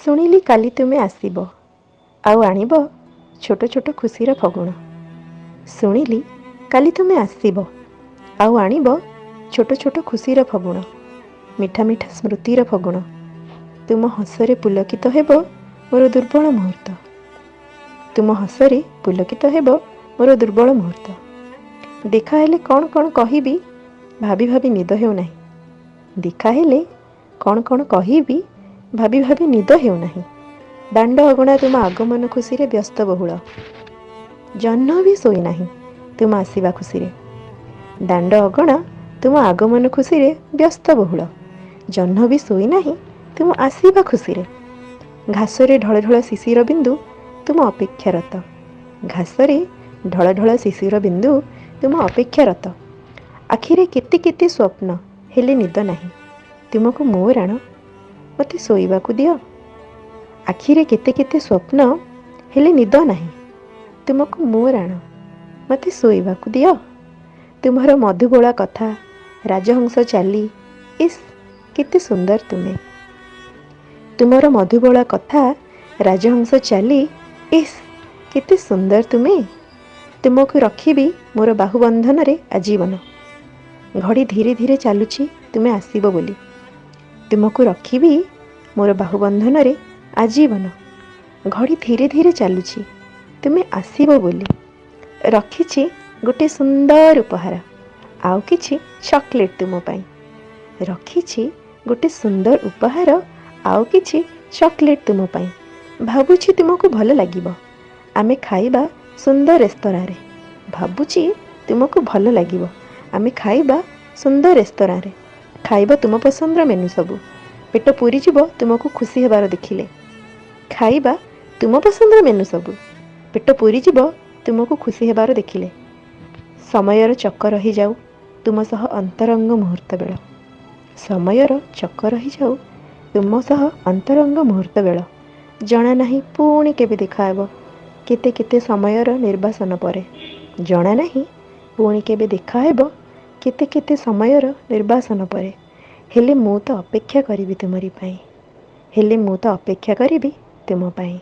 ଶୁଣିଲି କାଲି ତୁମେ ଆସିବ ଆଉ ଆଣିବ ଛୋଟ ଛୋଟ ଖୁସିର ଫଗୁଣ। ଶୁଣିଲି କାଲି ତୁମେ ଆସିବ ଆଉ ଆଣିବ ଛୋଟ ଛୋଟ ଖୁସିର ଫଗୁଣ, ମିଠା ମିଠା ସ୍ମୃତିର ଫଗୁଣ। ତୁମ ହସରେ ପୁଲକିତ ହେବ ମୋର ଦୁର୍ବଳ ମୁହୂର୍ତ୍ତ। ତୁମ ହସରେ ପୁଲକିତ ହେବ ମୋର ଦୁର୍ବଳ ମୁହୂର୍ତ୍ତ। ଦେଖା ହେଲେ କ'ଣ କ'ଣ କହିବି ଭାବି ଭାବି ନିଦ ହେଉନାହିଁ। ଦେଖା ହେଲେ କ'ଣ କ'ଣ କହିବି ଭାବି ଭାବି ନିଦ ହେଉନାହିଁ। ଦାଣ୍ଡ ଅଗଣା ତୁମ ଆଗମନ ଖୁସିରେ ବ୍ୟସ୍ତବହୁଳ। ଜହ୍ନ ବି ଶୋଇନାହିଁ ତୁମ ଆସିବା ଖୁସିରେ। ଦାଣ୍ଡ ଅଗଣା ତୁମ ଆଗମନ ଖୁସିରେ ବ୍ୟସ୍ତବହୁଳ। ଜହ୍ନ ବି ଶୋଇନାହିଁ ତୁମ ଆସିବା ଖୁସିରେ। ଘାସରେ ଢଳ ଢଳ ଶିଶିର ବିନ୍ଦୁ ତୁମ ଅପେକ୍ଷାରତ। ଘାସରେ ଢଳ ଢଳ ଶିଶିର ବିନ୍ଦୁ ତୁମ ଅପେକ୍ଷାରତ। ଆଖିରେ କେତେ କେତେ ସ୍ୱପ୍ନ ହେଲେ ନିଦ ନାହିଁ। ତୁମକୁ ମୋ ରାଣ ମୋତେ ଶୋଇବାକୁ ଦିଅ। ଆଖିରେ କେତେ କେତେ ସ୍ୱପ୍ନ ହେଲେ ନିଦ ନାହିଁ। ତୁମକୁ ମୋ ରାଣ ମୋତେ ଶୋଇବାକୁ ଦିଅ। ତୁମର ମଧୁବୋଳା କଥା, ରାଜହଂସ ଚାଲି, ଇସ୍ କେତେ ସୁନ୍ଦର ତୁମେ। ତୁମର ମଧୁବୋଳା କଥା, ରାଜହଂସ ଚାଲି, ଇସ୍ କେତେ ସୁନ୍ଦର ତୁମେ। ତୁମକୁ ରଖିବି ମୋର ବାହୁବନ୍ଧନରେ ଆଜୀବନ। ଘଡ଼ି ଧୀରେ ଧୀରେ ଚାଲୁଛି ତୁମେ ଆସିବ ବୋଲି। ତୁମକୁ ରଖିବି ମୋର ବାହୁବନ୍ଧନରେ ଆଜୀବନ। ଘଡ଼ି ଧୀରେ ଧୀରେ ଚାଲୁଛି ତୁମେ ଆସିବ ବୋଲି। ରଖିଛି ଗୋଟେ ସୁନ୍ଦର ଉପହାର, ଆଉ କିଛି ଚକୋଲେଟ୍ ତୁମ ପାଇଁ। ରଖିଛି ଗୋଟେ ସୁନ୍ଦର ଉପହାର, ଆଉ କିଛି ଚକୋଲେଟ୍ ତୁମ ପାଇଁ। ଭାବୁଛି ତୁମକୁ ଭଲ ଲାଗିବ। ଆମେ ଖାଇବା ସୁନ୍ଦର ରେସ୍ତୋରାଁରେ। ଭାବୁଛି ତୁମକୁ ଭଲ ଲାଗିବ। ଆମେ ଖାଇବା ସୁନ୍ଦର ରେସ୍ତୋରାଁରେ। ଖାଇବା ତୁମ ପସନ୍ଦର ମେନୁ ସବୁ। ପେଟ ପୁରିଯିବ ତୁମକୁ ଖୁସି ହେବାର ଦେଖିଲେ। ଖାଇବା ତୁମ ପସନ୍ଦର ମେନୁ ସବୁ। ପେଟ ପୁରିଯିବ ତୁମକୁ ଖୁସି ହେବାର ଦେଖିଲେ। ସମୟର ଚକ ରହିଯାଉ ତୁମ ସହ ଅନ୍ତରଙ୍ଗ ମୁହୂର୍ତ୍ତ ବେଳ। ସମୟର ଚକ ରହିଯାଉ ତୁମ ସହ ଅନ୍ତରଙ୍ଗ ମୁହୂର୍ତ୍ତ ବେଳ। ଜଣା ନାହିଁ ପୁଣି କେବେ ଦେଖାହେବ କେତେ କେତେ ସମୟର ନିର୍ବାସନ ପରେ। ଜଣା ନାହିଁ ପୁଣି କେବେ ଦେଖାହେବ କେତେ କେତେ ସମୟର ନିର୍ବାସନ ପରେ। ହେଲେ ମୁଁ ତ ଅପେକ୍ଷା କରିବି ତୁମରି ପାଇଁ। ହେଲେ ମୁଁ ତ ଅପେକ୍ଷା କରିବି ତୁମ ପାଇଁ।